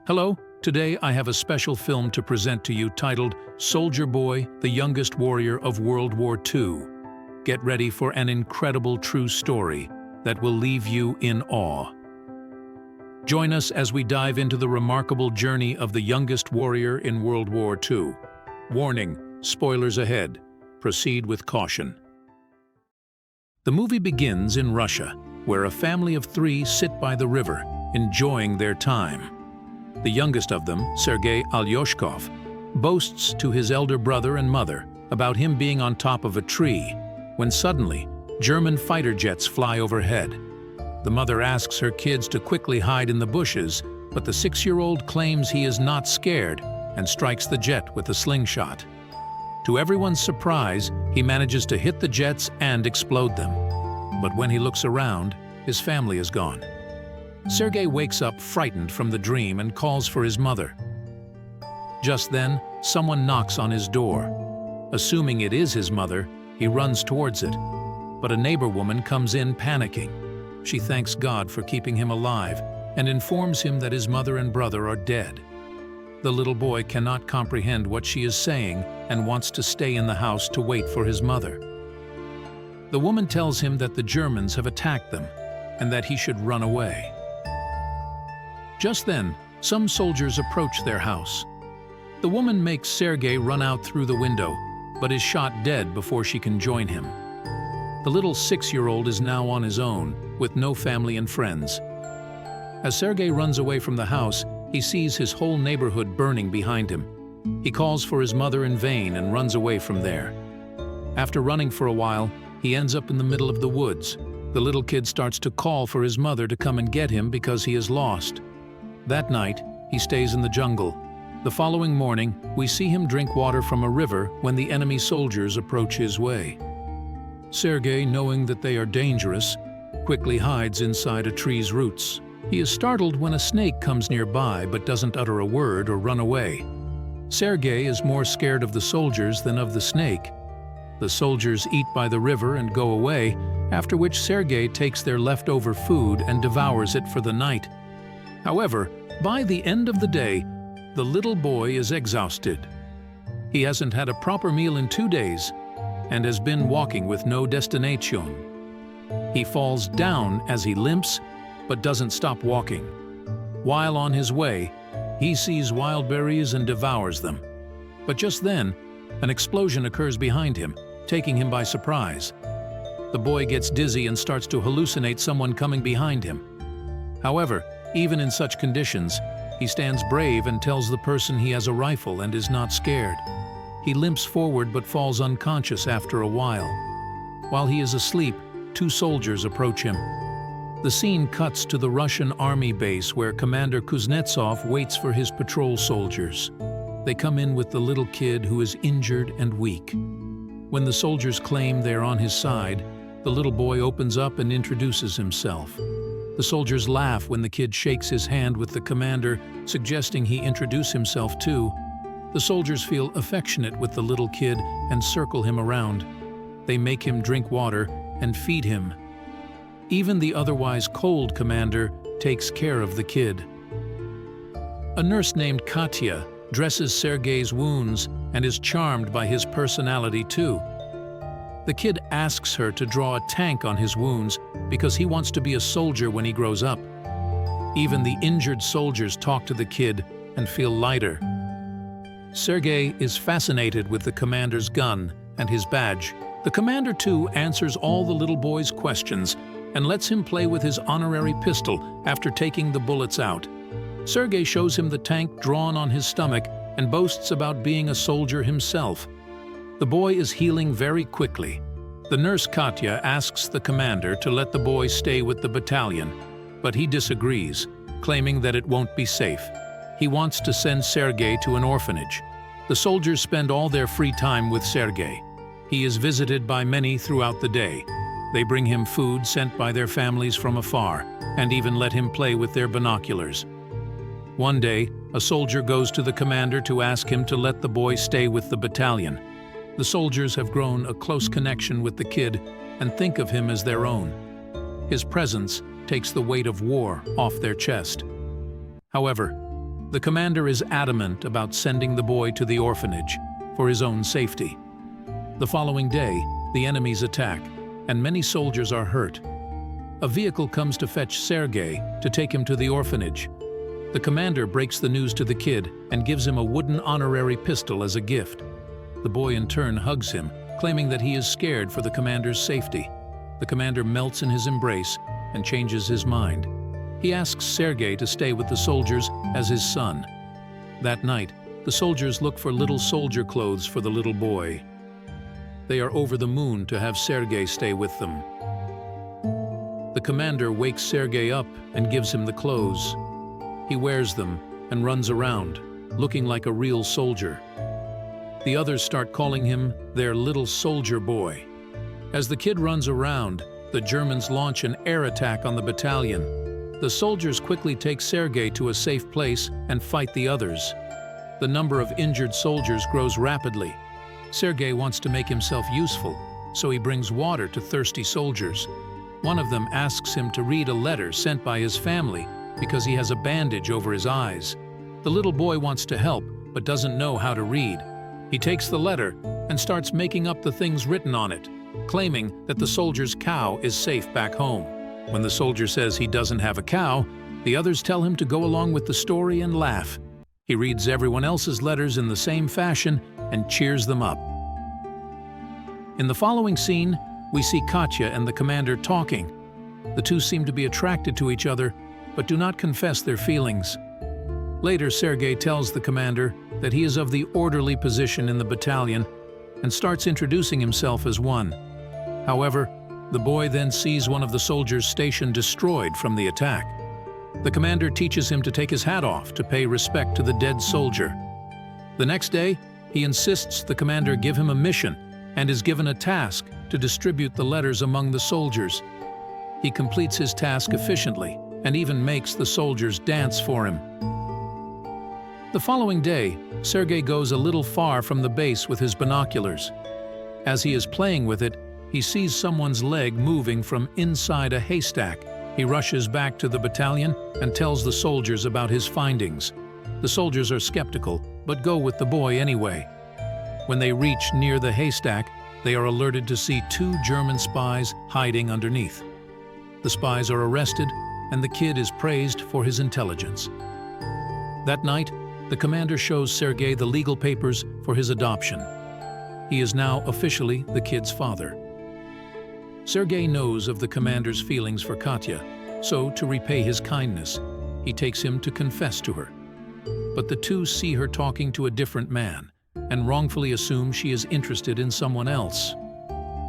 Hello, today I have a special film to present to you titled Soldier Boy, the Youngest Warrior of World War II. Get ready for an incredible true story that will leave you in awe. Join us as we dive into the remarkable journey of the youngest warrior in World War II. Warning, spoilers ahead. Proceed with caution. The movie begins in Russia, where a family of three sit by the river, enjoying their time. The youngest of them, Sergei Aleshkov, boasts to his elder brother and mother about him being on top of a tree, when suddenly, German fighter jets fly overhead. The mother asks her kids to quickly hide in the bushes, but the 6-year-old claims he is not scared and strikes the jet with a slingshot. To everyone's surprise, he manages to hit the jets and explode them. But when he looks around, his family is gone. Sergei wakes up frightened from the dream and calls for his mother. Just then, someone knocks on his door. Assuming it is his mother, he runs towards it. But a neighbor woman comes in panicking. She thanks God for keeping him alive and informs him that his mother and brother are dead. The little boy cannot comprehend what she is saying and wants to stay in the house to wait for his mother. The woman tells him that the Germans have attacked them and that he should run away. Just then, some soldiers approach their house. The woman makes Sergei run out through the window, but is shot dead before she can join him. The little 6-year-old is now on his own, with no family and friends. As Sergei runs away from the house, he sees his whole neighborhood burning behind him. He calls for his mother in vain and runs away from there. After running for a while, he ends up in the middle of the woods. The little kid starts to call for his mother to come and get him because he is lost. That night, he stays in the jungle. The following morning, we see him drink water from a river when the enemy soldiers approach his way. Sergei, knowing that they are dangerous, quickly hides inside a tree's roots. He is startled when a snake comes nearby but doesn't utter a word or run away. Sergei is more scared of the soldiers than of the snake. The soldiers eat by the river and go away, after which Sergei takes their leftover food and devours it for the night. However, by the end of the day, the little boy is exhausted. He hasn't had a proper meal in 2 days and has been walking with no destination. He falls down as he limps, but doesn't stop walking. While on his way, he sees wild berries and devours them. But just then, an explosion occurs behind him, taking him by surprise. The boy gets dizzy and starts to hallucinate someone coming behind him. However, even in such conditions, he stands brave and tells the person he has a rifle and is not scared. He limps forward but falls unconscious after a while. While he is asleep, 2 soldiers approach him. The scene cuts to the Russian army base where Commander Kuznetsov waits for his patrol soldiers. They come in with the little kid who is injured and weak. When the soldiers claim they are on his side, the little boy opens up and introduces himself. The soldiers laugh when the kid shakes his hand with the commander, suggesting he introduce himself too. The soldiers feel affectionate with the little kid and circle him around. They make him drink water and feed him. Even the otherwise cold commander takes care of the kid. A nurse named Katya dresses Sergei's wounds and is charmed by his personality too. The kid asks her to draw a tank on his wounds because he wants to be a soldier when he grows up. Even the injured soldiers talk to the kid and feel lighter. Sergei is fascinated with the commander's gun and his badge. The commander too answers all the little boy's questions and lets him play with his honorary pistol after taking the bullets out. Sergei shows him the tank drawn on his stomach and boasts about being a soldier himself. The boy is healing very quickly. The nurse Katya asks the commander to let the boy stay with the battalion, but he disagrees, claiming that it won't be safe. He wants to send Sergei to an orphanage. The soldiers spend all their free time with Sergei. He is visited by many throughout the day. They bring him food sent by their families from afar, and even let him play with their binoculars. One day, a soldier goes to the commander to ask him to let the boy stay with the battalion. The soldiers have grown a close connection with the kid and think of him as their own. His presence takes the weight of war off their chest. However, The commander is adamant about sending the boy to the orphanage for his own safety. The following day, the enemies attack, and many soldiers are hurt. A vehicle comes to fetch Sergei to take him to the orphanage. The commander breaks the news to the kid and gives him a wooden honorary pistol as a gift. The boy in turn hugs him, claiming that he is scared for the commander's safety. The commander melts in his embrace and changes his mind. He asks Sergei to stay with the soldiers as his son. That night, the soldiers look for little soldier clothes for the little boy. They are over the moon to have Sergei stay with them. The commander wakes Sergei up and gives him the clothes. He wears them and runs around, looking like a real soldier. The others start calling him their little soldier boy. As the kid runs around, the Germans launch an air attack on the battalion. The soldiers quickly take Sergei to a safe place and fight the others. The number of injured soldiers grows rapidly. Sergei wants to make himself useful, so he brings water to thirsty soldiers. One of them asks him to read a letter sent by his family because he has a bandage over his eyes. The little boy wants to help, but doesn't know how to read. He takes the letter and starts making up the things written on it, claiming that the soldier's cow is safe back home. When the soldier says he doesn't have a cow, the others tell him to go along with the story and laugh. He reads everyone else's letters in the same fashion and cheers them up. In the following scene, we see Katya and the commander talking. The two seem to be attracted to each other, but do not confess their feelings. Later, Sergei tells the commander that he is of the orderly position in the battalion and starts introducing himself as one. However, the boy then sees one of the soldiers' station destroyed from the attack. The commander teaches him to take his hat off to pay respect to the dead soldier. The next day, he insists the commander give him a mission and is given a task to distribute the letters among the soldiers. He completes his task efficiently and even makes the soldiers dance for him. The following day, Sergei goes a little far from the base with his binoculars. As he is playing with it, he sees someone's leg moving from inside a haystack. He rushes back to the battalion and tells the soldiers about his findings. The soldiers are skeptical, but go with the boy anyway. When they reach near the haystack, they are alerted to see two German spies hiding underneath. The spies are arrested, and the kid is praised for his intelligence. That night, the commander shows Sergei the legal papers for his adoption. He is now officially the kid's father. Sergei knows of the commander's feelings for Katya, so to repay his kindness, he takes him to confess to her. But the two see her talking to a different man and wrongfully assume she is interested in someone else.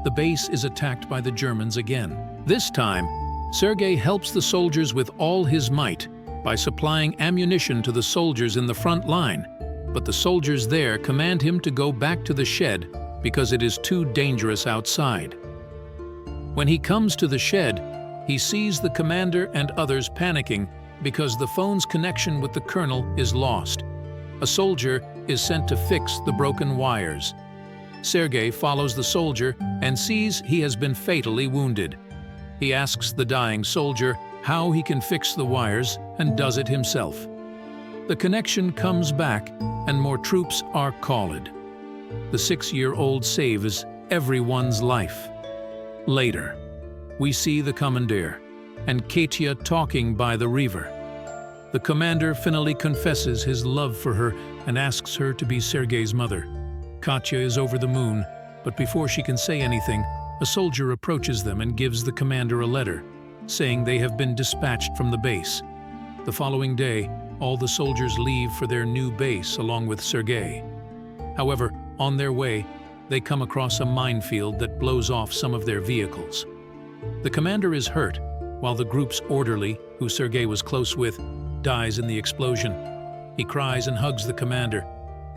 The base is attacked by the Germans again. This time, Sergei helps the soldiers with all his might by supplying ammunition to the soldiers in the front line, but the soldiers there command him to go back to the shed because it is too dangerous outside. When he comes to the shed, he sees the commander and others panicking because the phone's connection with the colonel is lost. A soldier is sent to fix the broken wires. Sergei follows the soldier and sees he has been fatally wounded. He asks the dying soldier how he can fix the wires and does it himself. The connection comes back and more troops are called. The 6-year-old saves everyone's life. Later, we see the commander and Katya talking by the river. The commander finally confesses his love for her and asks her to be Sergei's mother. Katya is over the moon, but before she can say anything, a soldier approaches them and gives the commander a letter, saying they have been dispatched from the base. The following day, all the soldiers leave for their new base along with Sergei. However, on their way, they come across a minefield that blows off some of their vehicles. The commander is hurt, while the group's orderly, who Sergei was close with, dies in the explosion. He cries and hugs the commander.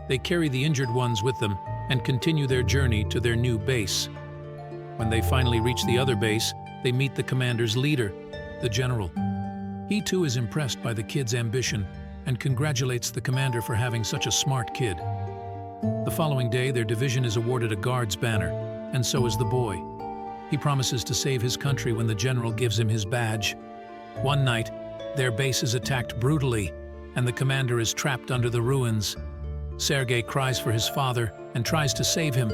They carry the injured ones with them and continue their journey to their new base. When they finally reach the other base, they meet the commander's leader, the general. He too is impressed by the kid's ambition and congratulates the commander for having such a smart kid. The following day, their division is awarded a guard's banner, and so is the boy. He promises to save his country when the general gives him his badge. One night, their base is attacked brutally. and the commander is trapped under the ruins. Sergei cries for his father and tries to save him.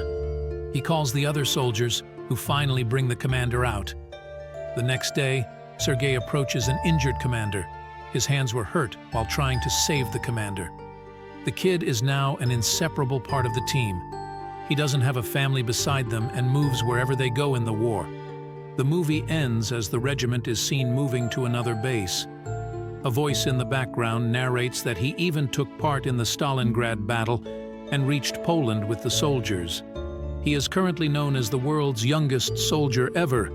He calls the other soldiers, who finally bring the commander out. The next day, Sergei approaches an injured commander. His hands were hurt while trying to save the commander. The kid is now an inseparable part of the team. He doesn't have a family beside them and moves wherever they go in the war. The movie ends as the regiment is seen moving to another base. A voice in the background narrates that he even took part in the Stalingrad battle and reached Poland with the soldiers. He is currently known as the world's youngest soldier ever,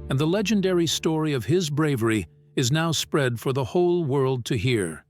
and the legendary story of his bravery is now spread for the whole world to hear.